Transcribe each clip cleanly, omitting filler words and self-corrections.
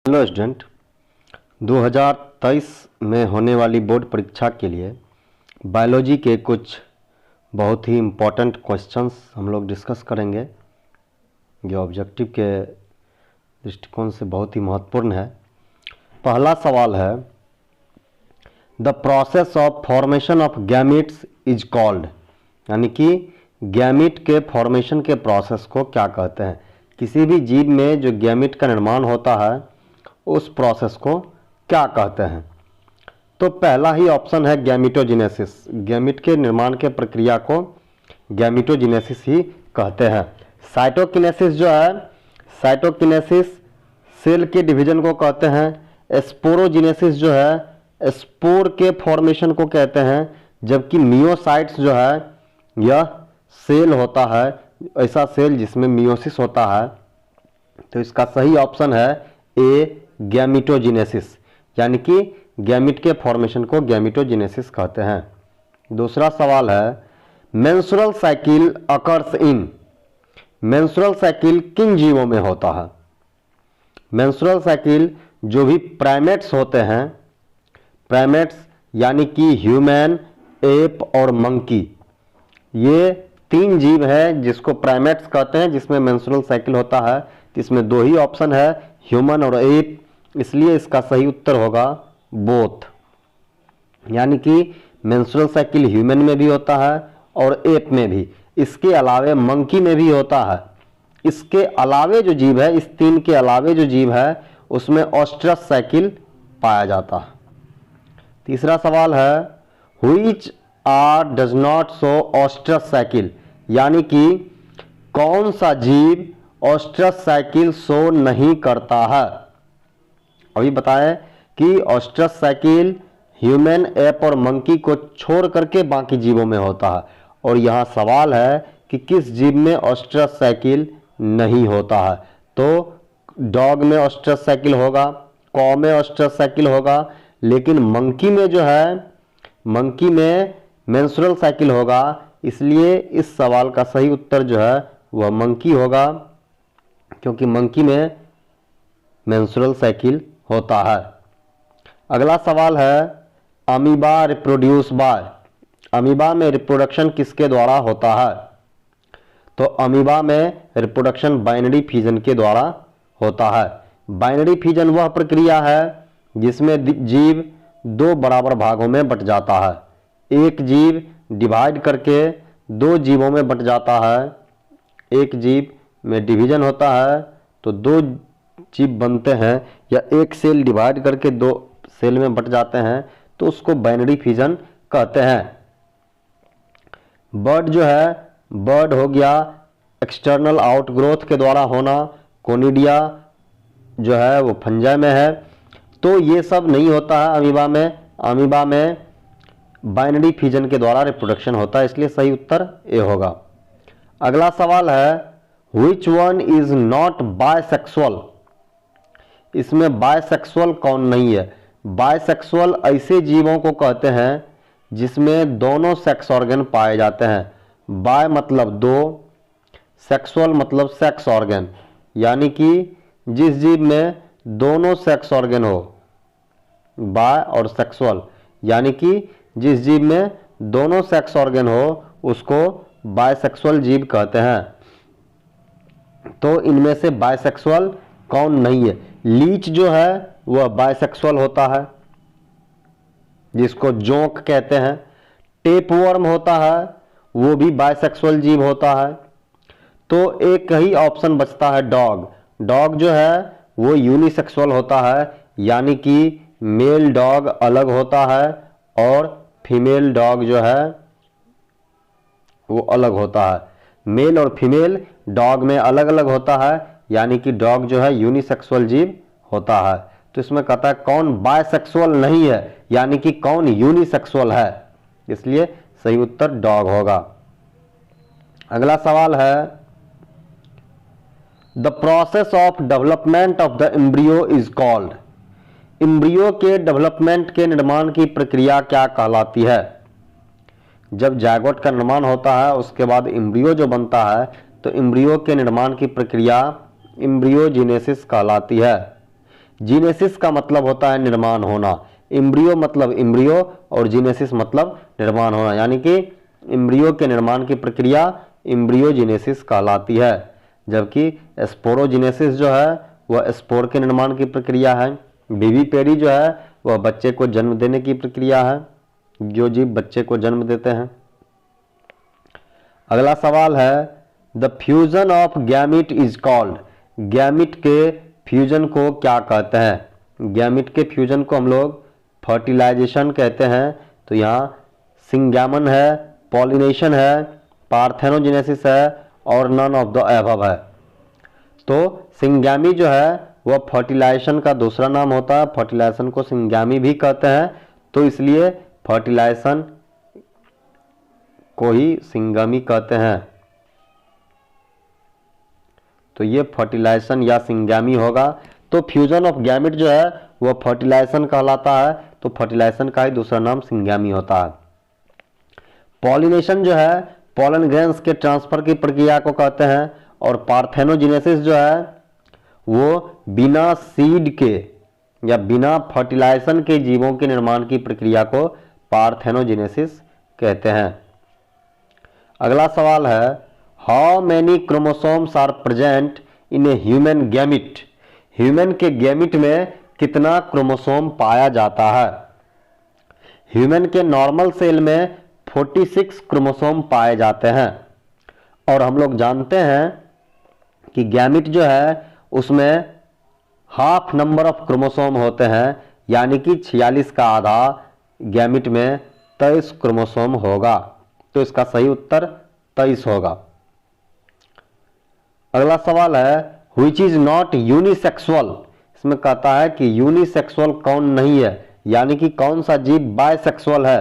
Hello student, 2023 में होने वाली बोर्ड परीक्षा के लिए बायोलॉजी के कुछ बहुत ही इम्पोर्टेंट क्वेश्चंस हम लोग डिस्कस करेंगे जो ऑब्जेक्टिव के दृष्टिकोण से बहुत ही महत्वपूर्ण है। पहला सवाल है, the process of formation of gametes is called, यानी कि गैमीट के फॉर्मेशन के प्रोसेस को क्या कहते हैं। किसी भी जीव में जो गैमीट का निर्माण होता है उस प्रोसेस को क्या कहते हैं। तो पहला ही ऑप्शन है गैमीटोजेनेसिस। गैमीट के निर्माण के प्रक्रिया को गैमीटोजेनेसिस ही कहते हैं। साइटोकिनेसिस जो है, साइटोकिनेसिस सेल के डिवीजन को कहते हैं। स्पोरोजेनेसिस जो है स्पोर के फॉर्मेशन को कहते हैं, जबकि मियोसाइट्स जो है यह सेल होता है, ऐसा सेल जिसमें मियोसिस होता है। तो इसका सही ऑप्शन है ए गैमीटोजेनेसिस, यानी कि गैमीट के फॉर्मेशन को गैमीटोजेनेसिस कहते हैं। दूसरा सवाल है, menstrual cycle occurs in, menstrual cycle किन जीवों में होता है। मेंस्ट्रुअल साइकिल जो भी प्राइमेट्स होते हैं, प्राइमेट्स यानी कि ह्यूमन, एप और मंकी, ये तीन जीव हैं जिसको प्राइमेट्स कहते हैं, जिसमें मेंस्ट्रुअल साइकिल होता है। इसमें दो ही ऑप्शन है, ह्यूमन और एप, इसलिए इसका सही उत्तर होगा बोथ, यानी कि मेंस्ट्रुअल साइकिल ह्यूमन में भी होता है और एप में भी, इसके अलावे मंकी में भी होता है। इसके अलावे जो जीव है, इस तीन के अलावे जो जीव है उसमें ऑस्ट्रस साइकिल पाया जाता है। तीसरा सवाल है, which are does not show oestrus cycle, यानी कि कौन सा जीव ऑस्ट्रस साइकिल शो नहीं करता है। अभी बताएं कि ऑस्ट्रस साइकिल ह्यूमन, एप और मंकी को छोड़ करके बाकी जीवों में होता है, और यहाँ सवाल है कि किस जीव में ऑस्ट्रस साइकिल नहीं होता है। तो डॉग में ऑस्ट्रस साइकिल होगा, कॉ में ऑस्ट्रस साइकिल होगा, लेकिन मंकी में जो है, मंकी में मेंस्ट्रुअल साइकिल होगा। इसलिए इस सवाल का सही उत्तर जो है वह मंकी होगा, क्योंकि मंकी में मेंस्ट्रुअल साइकिल होता है। अगला सवाल है, अमीबा रिप्रोड्यूस बाय, अमीबा में रिप्रोडक्शन किसके द्वारा होता है। तो अमीबा में रिप्रोडक्शन बाइनरी फिजन के द्वारा होता है। बाइनरी फिजन वह प्रक्रिया है जिसमें जीव दो बराबर भागों में बट जाता है। एक जीव डिवाइड करके दो जीवों में बट जाता है। एक जीव में डिवीजन होता है तो दो जीव बनते हैं, या एक सेल डिवाइड करके दो सेल में बट जाते हैं, तो उसको बाइनरी फिजन कहते हैं। बर्ड जो है, बर्ड हो गया एक्सटर्नल आउटग्रोथ के द्वारा होना, कोनिडिया जो है वो फंजाई में है। तो ये सब नहीं होता है अमीबा में। अमीबा में बाइनरी फिजन के द्वारा रिप्रोडक्शन होता है, इसलिए सही उत्तर ए होगा। अगला सवाल है, which one is not bisexual, इसमें बायसेक्सुअल कौन नहीं है। बायसेक्सुअल ऐसे जीवों को कहते हैं जिसमें दोनों सेक्स ऑर्गन पाए जाते हैं। बाय मतलब दो, सेक्सुअल मतलब सेक्स ऑर्गन, यानी कि जिस जीव में दोनों सेक्स ऑर्गन हो, बाय और सेक्सुअल, यानी कि जिस जीव में दोनों सेक्स ऑर्गन हो उसको बायसेक्सुअल जीव कहते हैं। तो इनमें से बायसेक्सुअल कौन नहीं है। लीच जो है वह बायसेक्सुअल होता है, जिसको जोंक कहते हैं। टेपवर्म होता है, वो भी बायसेक्सुअल जीव होता है। तो एक ही ऑप्शन बचता है डॉग। डॉग जो है वो यूनिसेक्सुअल होता है, यानी कि मेल डॉग अलग होता है और फीमेल डॉग जो है वो अलग होता है। मेल और फीमेल डॉग में अलग अलग होता है, यानी कि डॉग जो है यूनिसेक्सुअल जीव होता है। तो इसमें कहता है कौन बायसेक्सुअल नहीं है, यानी कि कौन यूनिसेक्सुअल है, इसलिए सही उत्तर डॉग होगा। अगला सवाल है, the process of development of the embryo is called, embryo के डेवलपमेंट के निर्माण की प्रक्रिया क्या कहलाती है। जब जायगोट का निर्माण होता है उसके बाद एम्ब्रियो जो बनता है, तो एम्ब्रियो के निर्माण की प्रक्रिया एम्ब्रियोजेनेसिस कहलाती है। जीनेसिस का मतलब होता है निर्माण होना, इम्ब्रियो मतलब इम्ब्रियो और जीनेसिस मतलब निर्माण होना, यानी कि इम्ब्रियो के निर्माण की प्रक्रिया इम्ब्रियोजेनेसिस कहलाती है, जबकि स्पोरोजेनेसिस जो है वह स्पोर के निर्माण की प्रक्रिया है। विविपेरी जो है वह बच्चे को जन्म देने की प्रक्रिया है, जो जीव बच्चे को जन्म देते हैं। अगला सवाल है the fusion of gamete is called, gamete के फ्यूजन को क्या कहते हैं? गैमिट के फ्यूजन को हम लोग फर्टिलाइजेशन कहते हैं। तो यहाँ सिंगैमन है, पॉलिनेशन है, पार्थेनोजेनेसिस है और नन ऑफ द एबव है। तो सिंगैमी जो है वह फर्टिलाइजेशन का दूसरा नाम होता है, फर्टिलाइजेशन को सिंगैमी भी कहते हैं, तो इसलिए फर्टिलाइजेशन को ही सिंगैमी कहते हैं। तो ये फर्टिलाइजेशन या सिंगैमी होगा। तो फ्यूजन ऑफ गैमेट जो है वह फर्टिलाइजेशन कहलाता है, तो फर्टिलाइजेशन का ही दूसरा नाम सिंगैमी होता है। पॉलिनेशन जो है पॉलन ग्रेन्स के ट्रांसफर की प्रक्रिया को कहते हैं, और पार्थेनोजेनेसिस जो है वो बिना सीड के या बिना फर्टिलाइजेशन के जीवों के निर्माण की प्रक्रिया को पार्थेनोजेनेसिस कहते हैं। अगला सवाल है how many chromosomes are present in a human gamete, human के गैमिट में कितना क्रोमोसोम पाया जाता है? ह्यूमन के नॉर्मल सेल में 46 क्रोमोसोम पाए जाते हैं, और हम लोग जानते हैं कि गैमिट जो है उसमें हाफ नंबर ऑफ क्रोमोसोम होते हैं, यानी कि 46 का आधा गैमिट में 23 क्रोमोसोम होगा। तो इसका सही उत्तर 23 होगा। अगला सवाल है व्हिच इज नॉट यूनिसेक्सुअल, इसमें कहता है कि यूनिसेक्सुअल कौन नहीं है, यानी कि कौन सा जीव बायसेक्सुअल है?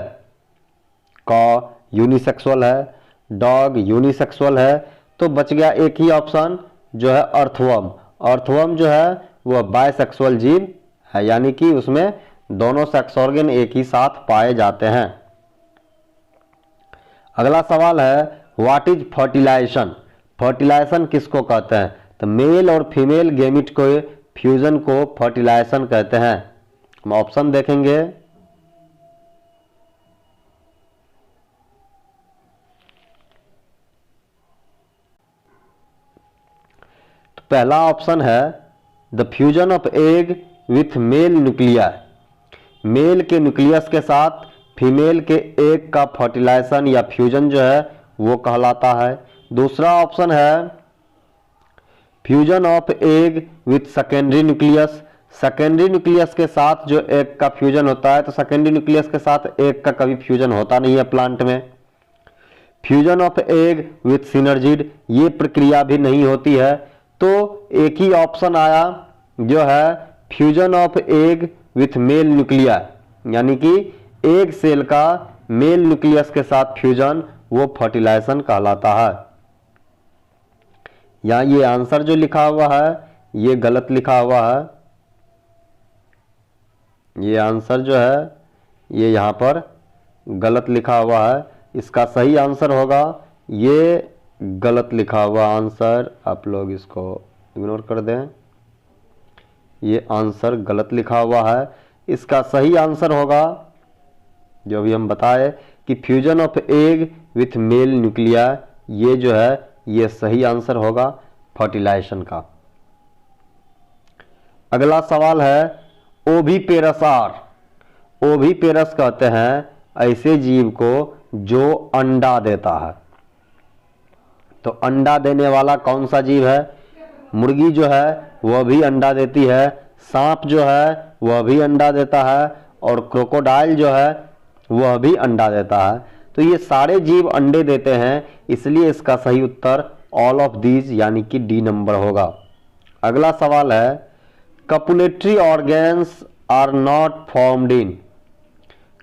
कॉ यूनिसेक्सुअल है, डॉग यूनिसेक्सुअल है, तो बच गया एक ही ऑप्शन जो है अर्थवर्म। अर्थवर्म जो है वह बायसेक्सुअल जीव है, यानी कि उसमें दोनों सेक्स ऑर्गन एक ही साथ पाए जाते हैं। अगला सवाल है व्हाट इज फर्टिलाइजेशन, फर्टिलाइजेशन किसको कहते हैं? तो मेल और फीमेल गैमिट को फ्यूजन को फर्टिलाइजेशन कहते हैं। हम ऑप्शन देखेंगे तो पहला ऑप्शन है the fusion of egg with male nuclei, male के न्यूक्लियस के साथ फीमेल के एग का फर्टिलाइजेशन या फ्यूजन जो है वो कहलाता है। दूसरा ऑप्शन है fusion of egg with secondary nucleus, secondary nucleus के साथ जो एग का फ्यूजन होता है, तो सेकेंडरी न्यूक्लियस के साथ एग का कभी फ्यूजन होता नहीं है प्लांट में। Fusion of egg with synergid, ये प्रक्रिया भी नहीं होती है। तो एक ही ऑप्शन आया जो है fusion of egg with male nuclei, यानी कि एग सेल का मेल न्यूक्लियस के साथ फ्यूजन वो फर्टिलाइजेशन कहलाता है। यहाँ ये आंसर जो लिखा हुआ है ये गलत लिखा हुआ है, ये आंसर जो है ये यहाँ पर गलत लिखा हुआ है। इसका सही आंसर होगा ये गलत लिखा हुआ आंसर, आप लोग इसको इग्नोर कर दें, ये आंसर गलत लिखा हुआ है। इसका सही आंसर होगा जो भी हम बताए कि fusion of egg with male nuclei, ये जो है ये सही आंसर होगा फर्टिलाइजेशन का। अगला सवाल है ओविपेरस आर, ओविपेरस कहते हैं ऐसे जीव को जो अंडा देता है। तो अंडा देने वाला कौन सा जीव है? मुर्गी जो है वह भी अंडा देती है, सांप जो है वह भी अंडा देता है, और क्रोकोडाइल जो है वह भी अंडा देता है। तो ये सारे जीव अंडे देते हैं, इसलिए इसका सही उत्तर ऑल ऑफ दीज यानी कि डी नंबर होगा। अगला सवाल है copulatory organs are not formed in,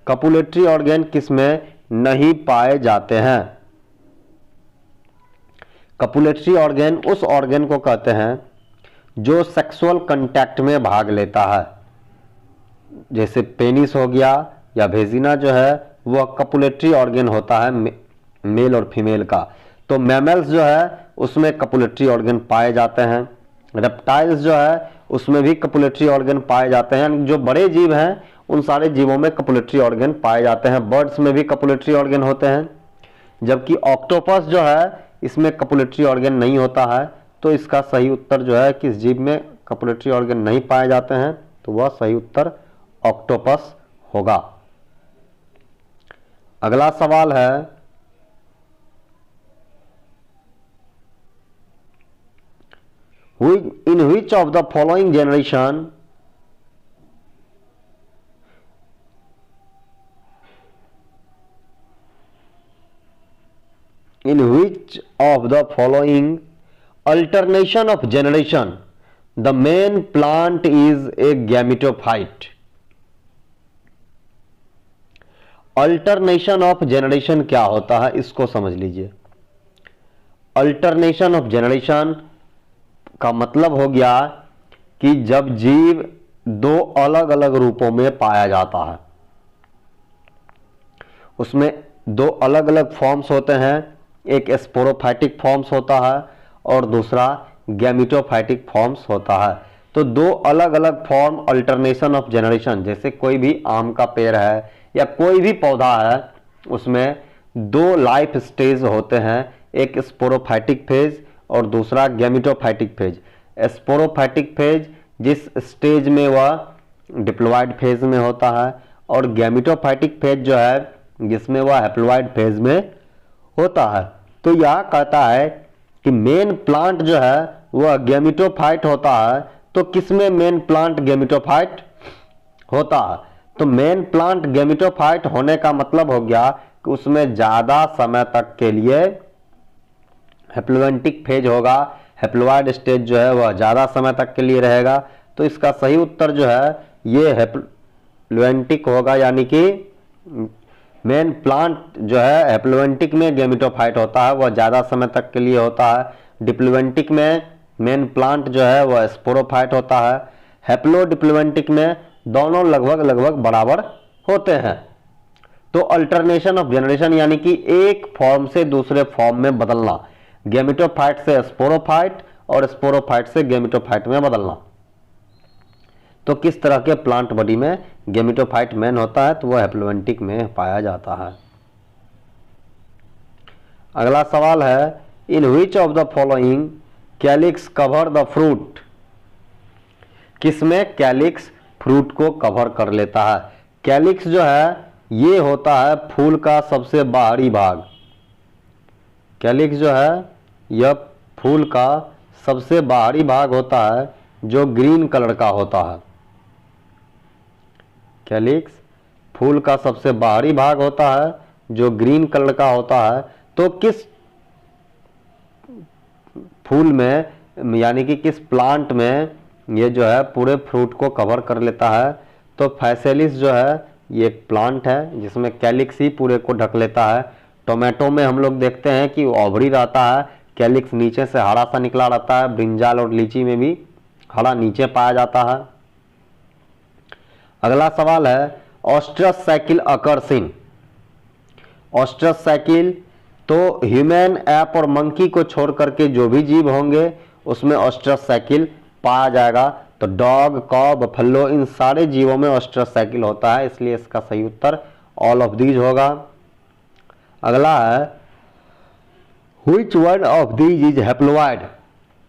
copulatory organ किसमें नहीं पाए जाते हैं? कपुलेटरी ऑर्गेन उस ऑर्गेन को कहते हैं जो सेक्सुअल कांटेक्ट में भाग लेता है, जैसे पेनिस हो गया या वेजिना जो है वह कपुलेटरी ऑर्गेन होता है मेल और फीमेल का। तो मैमल्स जो है उसमें कपुलेटरी ऑर्गेन पाए जाते हैं। रेप्टाइल्स जो है उसमें भी कपुलेटरी ऑर्गन पाए जाते हैं। जो बड़े जीव हैं उन सारे जीवों में कपुलेटरी ऑर्गन पाए जाते हैं। बर्ड्स में भी कपुलेटरी ऑर्गन होते हैं, जबकि ऑक्टोपस जो है इसमें कपुलेटरी ऑर्गन नहीं होता है। तो इसका सही उत्तर जो है किस जीव में कपुलेटरी ऑर्गन नहीं पाए जाते हैं, तो वह सही उत्तर ऑक्टोपस होगा। अगला सवाल है, in which of the following generation alternation of generation the main plant is a gametophyte? Alternation of generation क्या होता है, इसको समझ लीजिए। अल्टरनेशन ऑफ जनरेशन का मतलब हो गया कि जब जीव दो अलग अलग रूपों में पाया जाता है, उसमें दो अलग अलग फॉर्म्स होते हैं, एक स्पोरोफाइटिक फॉर्म्स होता है और दूसरा गैमेटोफाइटिक फॉर्म्स होता है। तो दो अलग अलग फॉर्म अल्टरनेशन ऑफ जनरेशन, जैसे कोई भी आम का पेड़ है या कोई भी पौधा है, उसमें दो लाइफ स्टेज होते हैं, एक स्पोरोफाइटिक फेज और दूसरा गैमेटोफाइटिक फेज। स्पोरोफाइटिक फेज जिस स्टेज में वह डिप्लॉयड फेज में होता है, और गैमेटोफाइटिक फेज जो है जिसमें वह हैप्लॉयड फेज में होता है। तो यह कहता है कि मेन प्लांट जो है वह गैमेटोफाइट होता है। तो किसमें मेन प्लांट गैमेटोफाइट होता है? तो मेन प्लांट गैमेटोफाइट होने का मतलब हो गया कि उसमें ज्यादा समय तक के लिए हैप्लोएंटिक फेज होगा, हैप्लॉयड स्टेज जो है वह ज्यादा समय तक के लिए रहेगा। तो इसका सही उत्तर जो है ये हैप्लोएंटिक होगा, यानी कि मेन प्लांट जो है हैप्लोएंटिक में गैमेटोफाइट होता है, वह ज्यादा समय तक के लिए होता है। डिप्लोएंटिक में मेन प्लांट जो है वह स्पोरोफाइट होता है। हैप्लो डिप्लोएंटिक में दोनों लगभग बराबर होते हैं। तो अल्टरनेशन ऑफ जनरेशन यानी कि एक फॉर्म से दूसरे फॉर्म में बदलना, गैमेटोफाइट से स्पोरोफाइट और स्पोरोफाइट से गैमेटोफाइट में बदलना। तो किस तरह के प्लांट बॉडी में गैमेटोफाइट मेन होता है, तो वह हैप्लोएंटिक में पाया जाता है। अगला सवाल है, in which of the following calyx cover the fruit? किसमें कैलिक्स फ्रूट को कवर कर लेता है? कैलिक्स जो है ये होता है फूल का सबसे बाहरी भाग। कैलिक्स जो है यह फूल का सबसे बाहरी भाग होता है जो ग्रीन कलर का होता है। कैलिक्स फूल का सबसे बाहरी भाग होता है जो ग्रीन कलर का होता है। तो किस फूल में यानी कि किस प्लांट में ये जो है पूरे फ्रूट को कवर कर लेता है? तो फैसेलिस जो है ये एक प्लांट है जिसमें कैलिक्स ही पूरे को ढक लेता है। टोमेटो में हम लोग देखते हैं कि ओवरी रहता है, कैलिक्स नीचे से हरा सा निकला रहता है। ब्रिंजाल और लीची में भी हरा नीचे पाया जाता है। अगला सवाल है, oestrus cycle occurs in? Oestrus cycle तो ह्यूमन, ऐप और मंकी को छोड़ करके जो भी जीव होंगे उसमें ऑस्ट्रस साइकिल पाया जाएगा। तो डॉग, कॉ, बफेलो, इन सारे जीवों में ऑस्ट्रस साइकिल होता है, इसलिए इसका सही उत्तर ऑल ऑफ दीज होगा। अगला है, which one of these is haploid?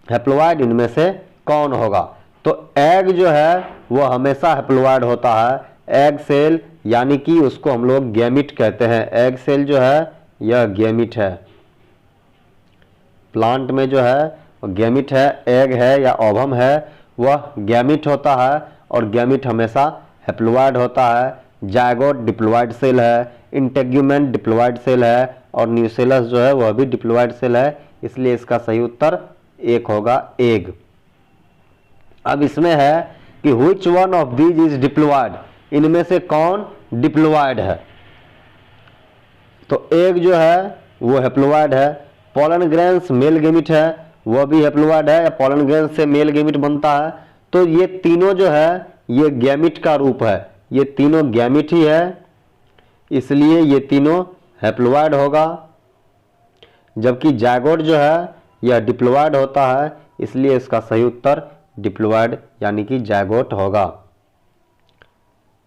Haploid इनमें से कौन होगा? तो एग जो है वह हमेशा हैप्लॉयड होता है। एग सेल यानी कि उसको हम लोग गैमिट कहते हैं। एग सेल जो है यह गैमिट है। प्लांट में जो है गैमिट है, एग है या ओवम है, वह गैमिट होता है और गैमिट हमेशा हैप्लॉयड होता है। जायगोट डिप्लॉयड सेल है, इंटेग्यूमेंट डिप्लॉयड सेल है और न्यूसेलस जो है वह भी डिप्लॉयड सेल है, इसलिए इसका सही उत्तर एक होगा, एग। अब इसमें है कि which one of these is diploid? इनमें से कौन डिप्लॉयड है? तो एग जो है वो हैप्लॉयड है। पोलन ग्रेन्स मेल गैमिट है, वह भी हैप्लॉयड है, या पोलन ग्रेन्स से मेल गैमिट बनता है। तो ये तीनों जो है ये गैमिट का रूप है, ये तीनों गैमिट ही है, इसलिए ये तीनों हैप्लॉयड होगा। जबकि जायगोट जो है यह डिप्लॉयड होता है, इसलिए इसका सही उत्तर डिप्लॉयड यानी कि जायगोट होगा।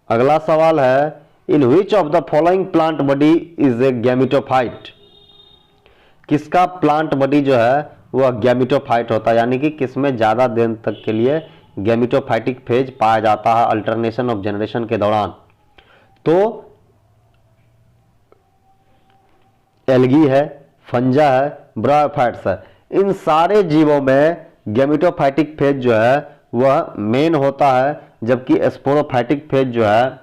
अगला सवाल है, in which of the following plant body is a gametophyte. किसका प्लांट बॉडी जो है वह गैमेटोफाइट होता है, यानी कि किसमें ज्यादा दिन तक के लिए गैमेटोफाइटिक फेज पाया जाता है अल्टरनेशन ऑफ जनरेशन के दौरान। तो एल्गी है, फंजा है, ब्रायोफाइट्स है। इन सारे जीवों में गैमेटोफाइटिक फेज जो है वह मेन होता है, जबकि स्पोरोफाइटिक फेज जो है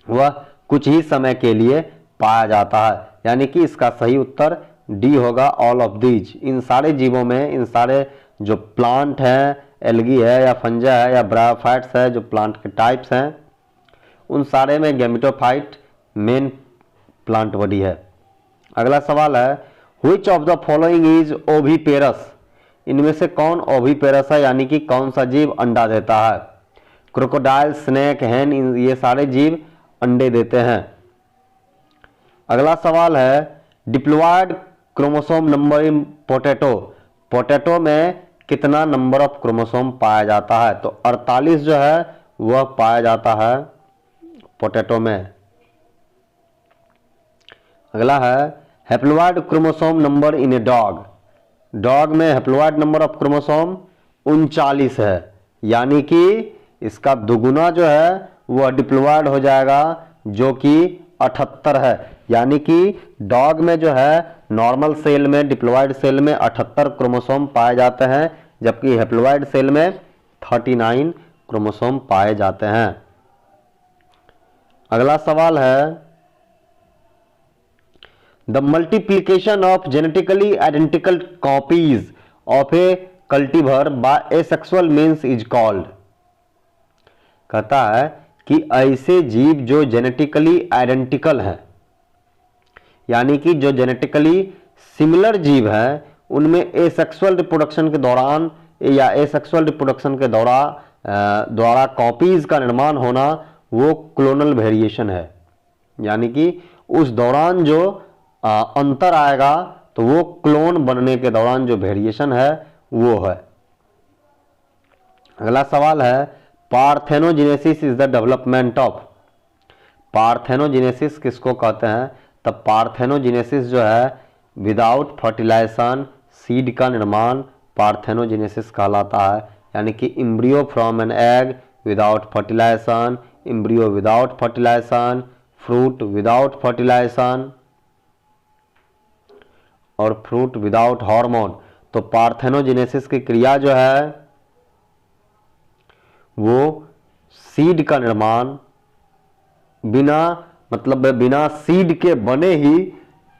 वह कुछ ही समय के लिए पाया जाता है, यानी कि इसका सही उत्तर डी होगा, ऑल ऑफ दीज। इन सारे जीवों में, इन सारे जो प्लांट हैं, एल्गी है या फंजा है या ब्रायोफाइट्स है, जो प्लांट के टाइप्स हैं, उन सारे में गैमेटोफाइट मेन प्लांट बॉडी है। अगला सवाल है, which of the following is oviparous. इनमें से कौन ओविपेरस है, यानी कि कौन सा जीव अंडा देता है। क्रोकोडाइल, स्नेक, हैन, ये सारे जीव अंडे देते हैं। अगला सवाल है, diploid chromosome number in potato. Potato में कितना नंबर ऑफ क्रोमोसोम पाया जाता है। तो 48 जो है वह पाया जाता है पोटैटो में। अगला है, haploid chromosome number in a dog. Dog में हैप्लॉयड नंबर ऑफ क्रोमोसोम 39 है, यानी कि इसका दुगुना जो है वह डिप्लॉयड हो जाएगा, जो कि 78 है। यानी कि डॉग में जो है नॉर्मल सेल में, डिप्लॉयड सेल में 78 क्रोमोसोम पाए जाते हैं, जबकि हैप्लॉयड सेल में 39 क्रोमोसोम पाए जाते हैं। अगला सवाल है, the multiplication of genetically identical copies of a cultivar by asexual means is called. कहता है कि ऐसे जीव जो जेनेटिकली आइडेंटिकल हैं, यानी कि जो जेनेटिकली सिमिलर जीव हैं, उनमें एसेक्सुअल रिप्रोडक्शन के दौरान या एसेक्सुअल रिप्रोडक्शन के द्वारा कॉपीज का निर्माण होना, वो क्लोनल वेरिएशन है। यानी कि उस दौरान जो अंतर आएगा तो वो क्लोन बनने के दौरान जो वेरिएशन है वो है। अगला सवाल है, parthenogenesis is the development of. Parthenogenesis किसको कहते हैं। तब पार्थेनोजेनेसिस जो है विदाउट फर्टिलाइजेशन सीड का निर्माण पार्थेनोजेनेसिस कहलाता है, यानी कि embryo from an egg without fertilization, embryo without fertilization, fruit without fertilization और फ्रूट विदाउट हार्मोन। तो पार्थेनोजेनेसिस की क्रिया जो है वो सीड का निर्माण बिना सीड के बने ही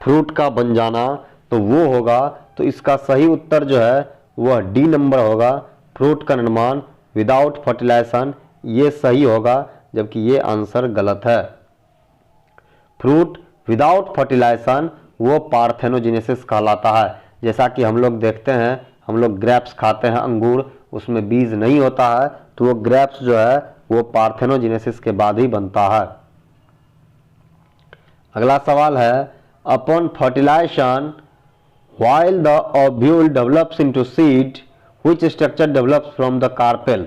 फ्रूट का बन जाना, तो वो होगा। तो इसका सही उत्तर जो है वह डी नंबर होगा, फ्रूट का निर्माण विदाउट फर्टिलाइजेशन, ये सही होगा, जबकि ये आंसर गलत है। फ्रूट विदाउट फर्टिलाइजेशन वो पार्थेनोजेनेसिस कहलाता है। जैसा कि हम लोग देखते हैं, हम लोग ग्रेप्स खाते हैं, अंगूर, उसमें बीज नहीं होता है, तो वो ग्रेप्स जो है वो पार्थेनोजेनेसिस के बाद ही बनता है। अगला सवाल है, upon fertilization while the ovule develops into seed which structure develops from the carpel.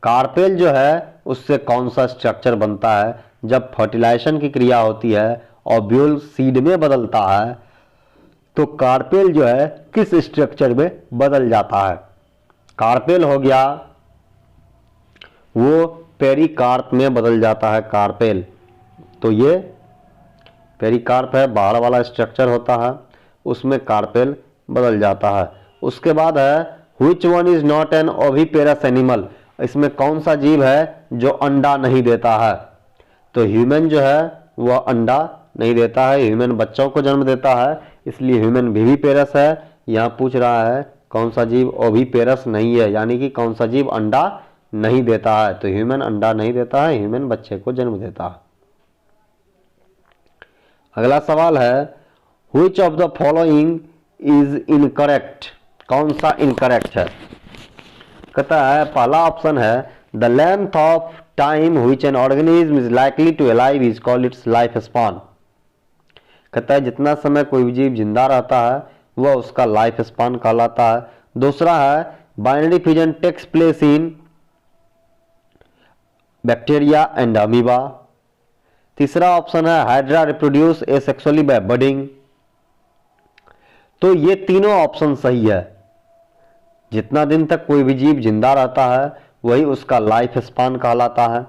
Carpel जो है उससे कौन सा स्ट्रक्चर बनता है। जब फर्टिलाइजेशन की क्रिया होती है, ओव्यूल सीड में बदलता है, तो कार्पेल जो है किस स्ट्रक्चर में बदल जाता है। कार्पेल हो गया वो पेरिकार्प में बदल जाता है कार्पेल। तो ये पेरिकार्प है, बाहर वाला स्ट्रक्चर होता है, उसमें कार्पेल बदल जाता है। उसके बाद है which one is not an oviparous animal. इसमें कौन सा जीव है जो अंडा नहीं देता है। तो ह्यूमन जो है वह अंडा नहीं देता है, ह्यूमन बच्चों को जन्म देता है, इसलिए ह्यूमन विविपेरस है। यहाँ पूछ रहा है कौन सा जीव ओविपेरस नहीं है, यानी कि कौन सा जीव अंडा नहीं देता है। तो ह्यूमन अंडा नहीं देता है, ह्यूमन बच्चे को जन्म देता है। अगला सवाल है, which of the following is incorrect. कौन सा इनकरेक्ट है। कहता है पहला ऑप्शन है the length of time which an organism is likely to alive is called its life span. कहता है जितना समय कोई जीव जिंदा रहता है वह उसका लाइफ स्पान कहलाता है। दूसरा है binary fusion takes place in bacteria and amoeba. तीसरा ऑप्शन है hydra reproduce asexually by budding. तो ये तीनों ऑप्शन सही है। जितना दिन तक कोई भी जीव जिंदा रहता है वही उसका लाइफ स्पान कहलाता है।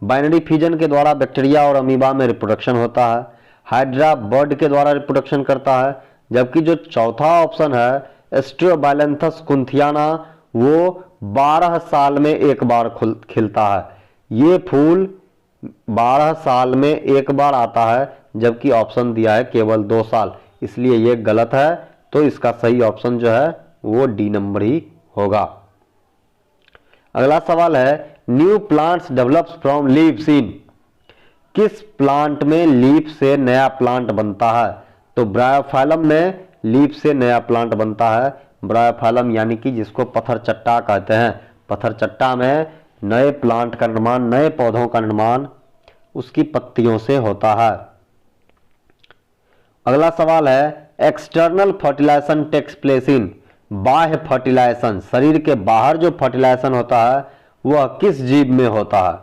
बाइनरी फ्यूजन के द्वारा बैक्टीरिया और अमीबा में रिप्रोडक्शन होता है। हाइड्रा बर्ड के द्वारा रिप्रोडक्शन करता है। जबकि जो चौथा ऑप्शन है स्ट्रोबाइलेंथस कुंथियाना वो 12 साल में एक बार खिलता है। ये फूल 12 साल में एक बार आता है, जबकि ऑप्शन दिया है केवल 2 साल, इसलिए ये गलत है। तो इसका सही ऑप्शन जो है वो डी नंबर ही होगा। अगला सवाल है new plants develops from leaves इन। किस प्लांट में लीफ से नया प्लांट बनता है? तो ब्रायोफाइलम में लीफ से नया प्लांट बनता है। ब्रायोफाइलम यानी कि जिसको पत्थर चट्टा कहते हैं। पत्थर चट्टा में नए प्लांट का निर्माण, नए पौधों का निर्माण उसकी पत्तियों से होता है। अगला सवाल है external fertilization takes place in. बाह्य फर्टिलाइजेशन, शरीर के बाहर जो फर्टिलाइजेशन होता है वह किस जीव में होता है?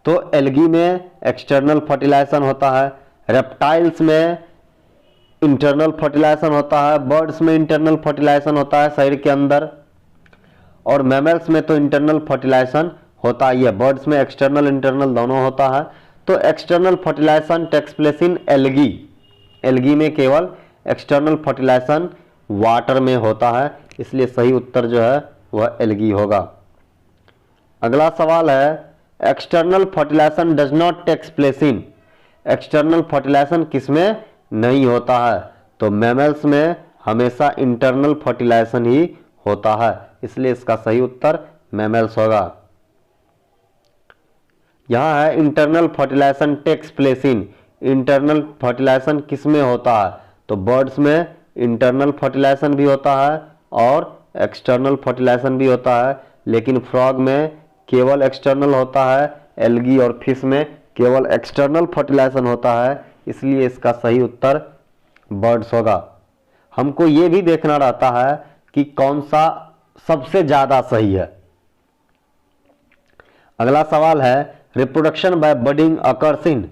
तो एल्गी में एक्सटर्नल फर्टिलाइजेशन होता है। रेप्टाइल्स में इंटरनल फर्टिलाइजेशन होता है। बर्ड्स में इंटरनल फर्टिलाइजेशन होता है शरीर के अंदर। और मैमल्स में तो इंटरनल फर्टिलाइजेशन होता ही है। बर्ड्स में एक्सटर्नल इंटरनल दोनों होता है। तो external fertilization takes place in algae. Algae में केवल एक्सटर्नल फर्टिलाइजेशन वाटर में होता है, इसलिए सही उत्तर जो है वह एल्गी होगा। अगला सवाल है external fertilization does not takes place in. External fertilization किसमें नहीं होता है? तो मैमल्स में हमेशा इंटरनल फर्टिलाइजेशन ही होता है, इसलिए इसका सही उत्तर मैमल्स होगा। यहां है internal fertilization takes place in. Internal fertilization किसमें होता है? तो बर्ड्स में इंटरनल फर्टिलाइजेशन भी होता है और एक्सटर्नल फर्टिलाइजेशन भी होता है, लेकिन फ्रॉग में केवल एक्सटर्नल होता है। एल्गी और फिश में केवल एक्सटर्नल फर्टिलाइजेशन होता है, इसलिए इसका सही उत्तर बर्ड्स होगा। हमको ये भी देखना रहता है कि कौन सा सबसे ज्यादा सही है। अगला सवाल है reproduction by budding occurs in.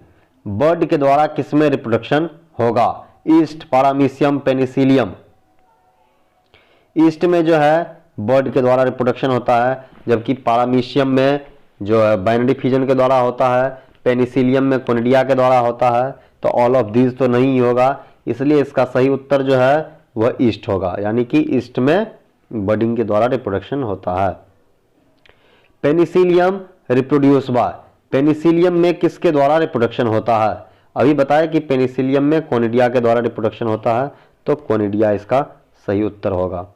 Bird के द्वारा किसमें रिप्रोडक्शन होगा? East, पारामीशियम, Penicillium. ईस्ट में जो है बर्ड के द्वारा रिप्रोडक्शन होता है, जबकि पारामीशियम में जो है बाइनरी फ्यूजन के द्वारा होता है। पेनिसिलियम में कोनिडिया के द्वारा होता है। तो ऑल ऑफ दीज तो नहीं होगा, इसलिए इसका सही उत्तर जो है वह ईस्ट होगा, यानी कि ईस्ट में बर्डिंग के द्वारा रिप्रोडक्शन होता है। Penicillium reproduce by. पेनिसिलियम में किसके द्वारा रिप्रोडक्शन होता है? अभी बताया कि पेनिसिलियम में कोनिडिया के द्वारा रिप्रोडक्शन होता है, तो कोनिडिया इसका सही उत्तर होगा।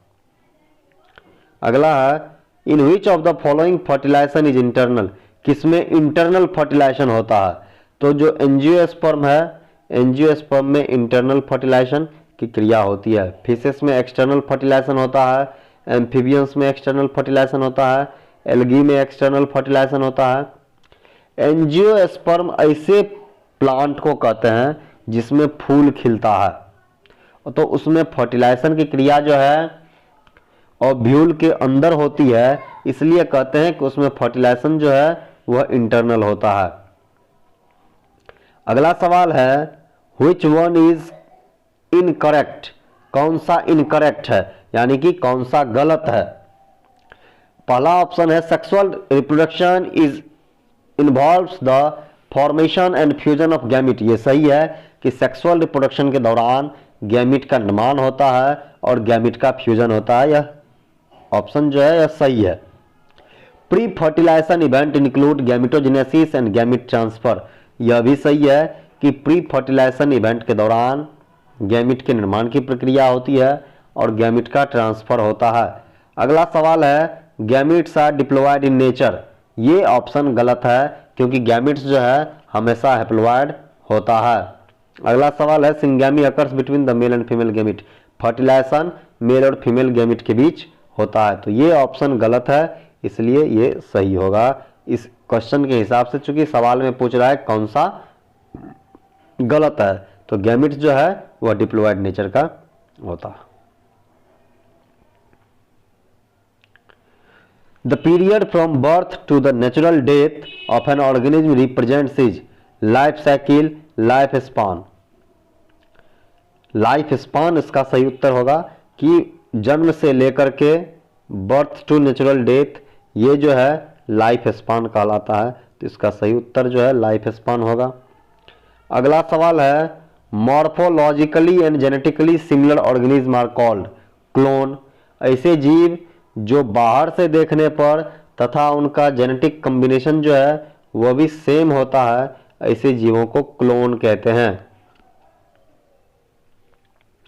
अगला है in which of the following fertilization is internal. किसमें इंटरनल फर्टिलाइजेशन होता है? तो जो एंजियोस्पर्म है, एंजियोस्पर्म में इंटरनल फर्टिलाइजेशन की क्रिया होती है। फिशेस में एक्सटर्नल फर्टिलाइजेशन होता है। एम्फीबियंस में एक्सटर्नल फर्टिलाइजेशन होता है। एल्गी में एक्सटर्नल फर्टिलाइजेशन होता है। एंजियोस्पर्म ऐसे प्लांट को कहते हैं जिसमें फूल खिलता है, तो उसमें फर्टिलाइजेशन की क्रिया जो है ओव्यूल के अंदर होती है, इसलिए कहते हैं कि उसमें फर्टिलाइजेशन जो है वह इंटरनल होता है। अगला सवाल है व्हिच वन इज इनकरेक्ट। कौन सा इनकरेक्ट है, यानी कि कौन सा गलत है? पहला ऑप्शन है sexual reproduction is involves the formation and fusion of gamete. ये सही है कि सेक्सुअल रिप्रोडक्शन के दौरान गैमिट का निर्माण होता है और गैमिट का फ्यूजन होता है। यह ऑप्शन जो है यह सही है। Pre fertilization event include gametogenesis and gamete transfer. यह भी सही है कि प्री फर्टिलाइजेशन इवेंट के दौरान गैमिट के निर्माण की प्रक्रिया होती है और गैमिट का ट्रांसफर होता है। अगला सवाल है gametes are diploid in nature. ये ऑप्शन गलत है, क्योंकि गैमिट्स जो है हमेशा हैप्लॉयड होता है। अगला सवाल है syngamy occurs between the male and female gamete. Fertilization male और फीमेल गैमिट के बीच होता है, तो ये ऑप्शन गलत है, इसलिए ये सही होगा। इस क्वेश्चन के हिसाब से, चूंकि सवाल में पूछ रहा है कौन सा गलत है, तो गैमिट्स जो है वह डिप्लॉयड नेचर का होता है। The period from birth to the natural death of an organism represents is life cycle, life span. Life span इसका सही उत्तर होगा कि जन्म से लेकर के बर्थ टू नेचुरल डेथ, ये जो है लाइफ स्पान कहलाता है। तो इसका सही उत्तर जो है लाइफ स्पान होगा। अगला सवाल है morphologically and genetically similar organism are called clone. ऐसे जीव जो बाहर से देखने पर तथा उनका जेनेटिक कॉम्बिनेशन जो है वह भी सेम होता है, ऐसे जीवों को क्लोन कहते हैं।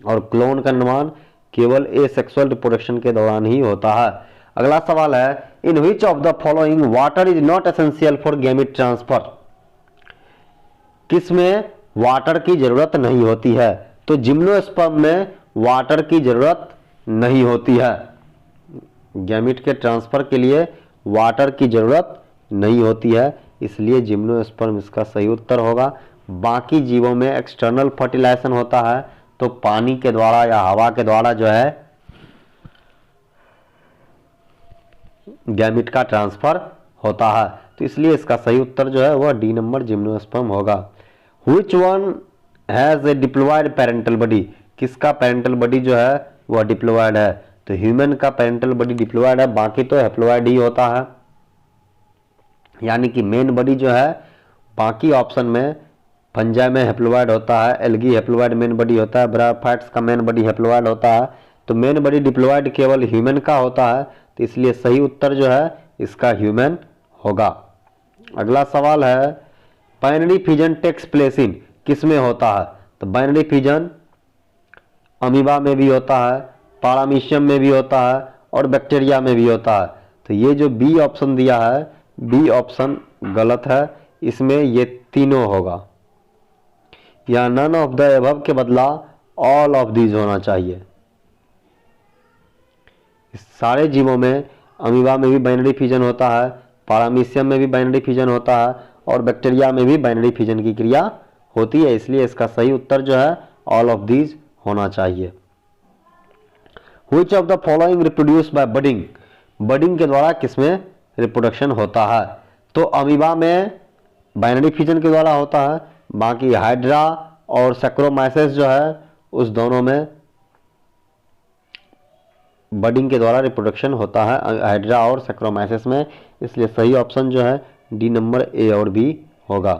और क्लोन का निर्माण केवल एसेक्सुअल रिप्रोडक्शन के दौरान ही होता है। अगला सवाल है in which of the following water is not essential for gamete transfer. किसमें वाटर की जरूरत नहीं होती है? तो जिम्नोस्पर्म में वाटर की जरूरत नहीं होती है। गैमेट के ट्रांसफर के लिए वाटर की जरूरत नहीं होती है, इसलिए जिम्नोस्पर्म इसका सही उत्तर होगा। बाकी जीवों में एक्सटर्नल फर्टिलाइजेशन होता है, तो पानी के द्वारा या हवा के द्वारा जो है गैमेट का ट्रांसफर होता है। तो इसलिए इसका सही उत्तर जो है वह डी नंबर जिम्नोस्पर्म होगा। Which one has a diploid parental body. किसका पेरेंटल बॉडी जो है वह डिप्लॉयड है? तो ह्यूमन का पेरेंटल बॉडी डिप्लॉयड है, बाकी तो हैप्लॉयड ही होता है। यानी कि मेन बॉडी जो है बाकी ऑप्शन में फंजाई में हैप्लॉयड होता है, एल्गी हैप्लॉयड मेन बॉडी होता है, ब्रायोफाइट्स का मेन बॉडी हैप्लॉयड होता है। तो मेन बॉडी डिप्लॉयड केवल ह्यूमन का होता है, तो इसलिए सही उत्तर जो है इसका ह्यूमन होगा। अगला सवाल है binary fission takes place in. किसमें होता है? तो बाइनरी फिजन अमीबा में भी होता है, पारामीशियम में भी होता है और बैक्टीरिया में भी होता है। तो ये जो बी ऑप्शन दिया है, बी ऑप्शन गलत है, इसमें ये तीनों होगा। या नन ऑफ द अबव के बदला ऑल ऑफ दीज होना चाहिए। इस सारे जीवों में अमीबा में भी बाइनरी फिजन होता है, पारामीशियम में भी बाइनरी फिजन होता है और बैक्टीरिया में भी बाइनरी फिजन की क्रिया होती है, इसलिए इसका सही उत्तर जो है ऑल ऑफ दीज होना चाहिए। Which of the following reproduce by budding. Budding के द्वारा किसमें रिप्रोडक्शन होता है? तो अमीबा में बाइनरी फिजन के द्वारा होता है, बाकी हाइड्रा और सैक्रोमाइसेस जो है उस दोनों में बडिंग के द्वारा रिप्रोडक्शन होता है, हाइड्रा और सैक्रोमाइसेस में। इसलिए सही ऑप्शन जो है डी नंबर ए और बी होगा।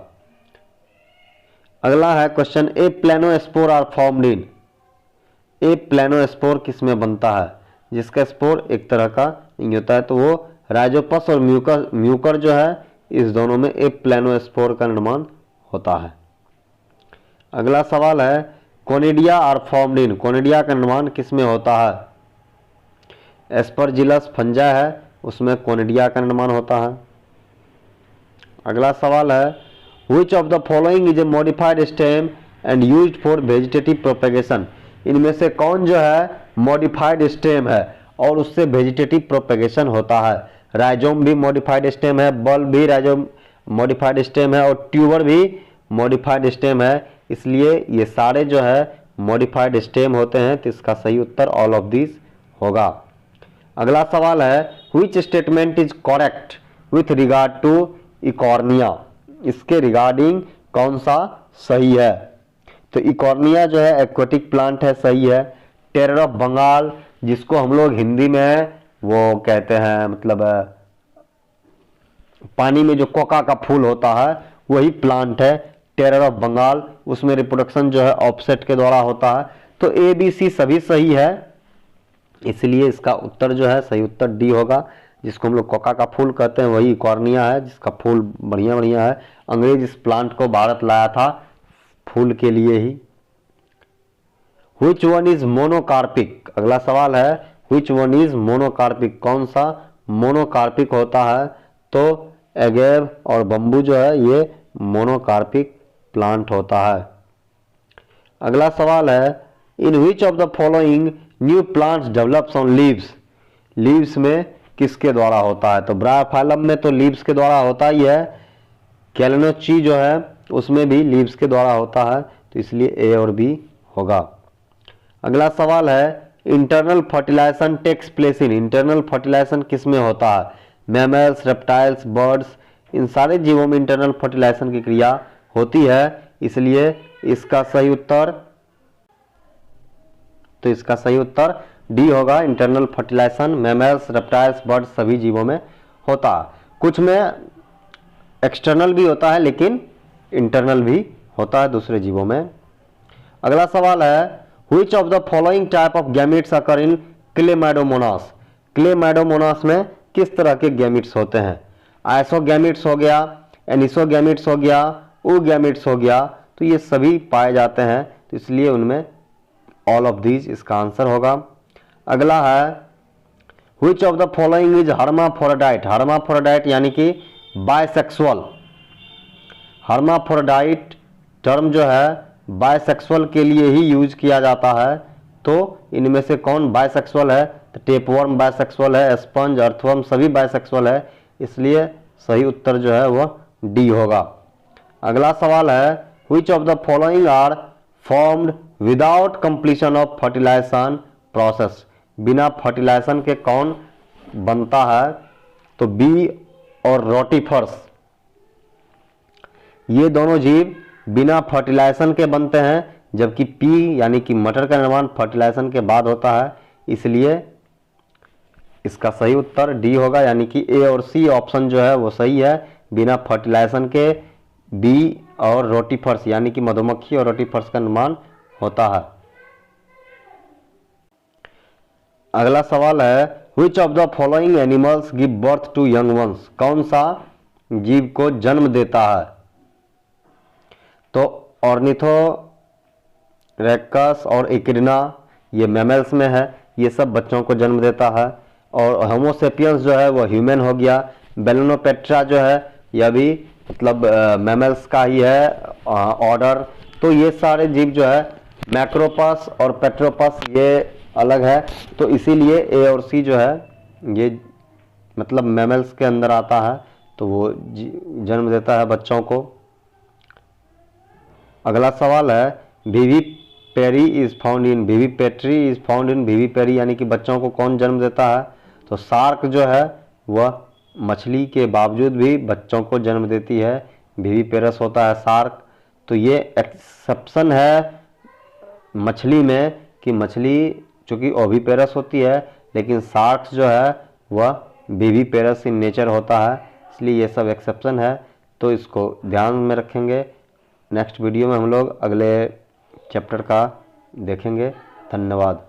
अगला है question a planospore are formed in. A planospore किस में बनता है? जिसका स्पोर एक तरह का नहीं होता है, तो वो राइजोपस और म्यूकर जो है इस दोनों में ए प्लेनोस्पोर का निर्माण होता है। अगला सवाल है conidia are formed in. Conidia का निर्माण किस में होता है? एस्परजिलस फंजा है, उसमें कोनिडिया का निर्माण होता है। अगला सवाल है which of the following is a modified stem and used for vegetative propagation. इनमें से कौन जो है मॉडिफाइड स्टेम है और उससे वेजिटेटिव प्रोपेगेशन होता है? राइजोम भी मॉडिफाइड स्टेम है, बल्ब भी राइजोम मॉडिफाइड स्टेम है और ट्यूबर भी मॉडिफाइड स्टेम है, इसलिए ये सारे जो है मॉडिफाइड स्टेम होते हैं। तो इसका सही उत्तर ऑल ऑफ दिस होगा। अगला सवाल है which statement is correct with regard to Eichhornia. इसके रिगार्डिंग कौन सा सही है? तो इकॉर्निया जो है एक्वेटिक प्लांट है, सही है। टेरर ऑफ बंगाल जिसको हम लोग हिंदी में वो कहते हैं, मतलब पानी में जो कोका का फूल होता है वही प्लांट है टेरर ऑफ बंगाल। उसमें रिप्रोडक्शन जो है ऑफसेट के द्वारा होता है। तो ए बी सी सभी सही है, इसलिए इसका उत्तर जो है सही उत्तर डी होगा। जिसको हम लोग कोका का फूल कहते हैं वही इकॉर्निया है, जिसका फूल बढ़िया बढ़िया है। अंग्रेज इस प्लांट को भारत लाया था फूल के लिए ही। Which one is monocarpic. अगला सवाल है व्हिच वन इज मोनोकार्पिक। कौन सा मोनोकार्पिक होता है? तो एगेव और बम्बू जो है ये मोनोकार्पिक प्लांट होता है। अगला सवाल है in which of the following new plants develops on leaves. Leaves में किसके द्वारा होता है? तो ब्रायोफाइलम में तो लीव्स के द्वारा होता ही है, कैलेनोची जो है उसमें भी लीव्स के द्वारा होता है, तो इसलिए ए और बी होगा। अगला सवाल है internal fertilization takes place in. Internal fertilization किस में होता है? मैमल्स, रेप्टाइल्स, बर्ड्स, इन सारे जीवों में इंटरनल फर्टिलाइजेशन की क्रिया होती है। इसलिए इसका सही उत्तर डी होगा। Internal fertilization mammals, reptiles, birds सभी जीवों में होता है। कुछ में एक्सटर्नल भी होता है लेकिन इंटरनल भी होता है दूसरे जीवों में। अगला सवाल है which of the following type of gametes occur in Chlamydomonas. Chlamydomonas में किस तरह के गैमीट्स होते हैं? आइसोगैमीट्स हो गया, एनिसोगैमीट्स हो गया, ooगैमीट्स हो गया, तो ये सभी पाए जाते हैं, तो इसलिए उनमें ऑल ऑफ दीज इसका आंसर होगा। अगला है which of the following is hermaphrodite. Hermaphrodite यानी कि बायसेक्सुअल। हर्माफ्रोडाइट टर्म जो है बायसेक्सुअल के लिए ही यूज किया जाता है। तो इनमें से कौन बायसेक्सुअल है? तो टेपवर्म बायसेक्सुअल है, स्पंज, अर्थवर्म सभी बायसेक्सुअल है, इसलिए सही उत्तर जो है वह डी होगा। अगला सवाल है which of the following are formed without completion of fertilization process. बिना फर्टिलाइजेशन के कौन बनता है? तो बी और रोटिफर्स, ये दोनों जीव बिना फर्टिलाइजेशन के बनते हैं, जबकि पी यानी कि मटर का निर्माण फर्टिलाइजेशन के बाद होता है, इसलिए इसका सही उत्तर डी होगा। यानी कि ए और सी ऑप्शन जो है वो सही है। बिना फर्टिलाइजेशन के बी और रोटिफर्स यानी कि मधुमक्खी और रोटिफर्स का निर्माण होता है। अगला सवाल है which of the following animals give birth to young ones. कौन सा जीव को जन्म देता है? तो ऑर्निथोरेक्टस और इक्रिना ये मैमल्स में है, ये सब बच्चों को जन्म देता है। और होमोसेपियंस जो है वो ह्यूमन हो गया। बेलेनोपेट्रा जो है यह भी मतलब मैमल्स का ही है ऑर्डर। तो ये सारे जीव जो है मैक्रोपस और पेट्रोपस ये अलग है, तो इसीलिए ए और सी जो है ये मतलब मैमल्स के अंदर आता है, तो वो जन्म देता है बच्चों को। अगला सवाल है vivipary is found in. Vivipary is found in vivipary यानी कि बच्चों को कौन जन्म देता है? तो शार्क जो है वह मछली के बावजूद भी बच्चों को जन्म देती है, विविपेरस होता है शार्क। तो ये एक्सेप्शन है मछली में कि मछली चूँकि ओविपेरस होती है, लेकिन शार्क्स जो है वह विविपेरस इन नेचर होता है, इसलिए ये सब एक्सेप्शन है, तो इसको ध्यान में रखेंगे। नेक्स्ट वीडियो में हम लोग अगले चैप्टर का देखेंगे। धन्यवाद।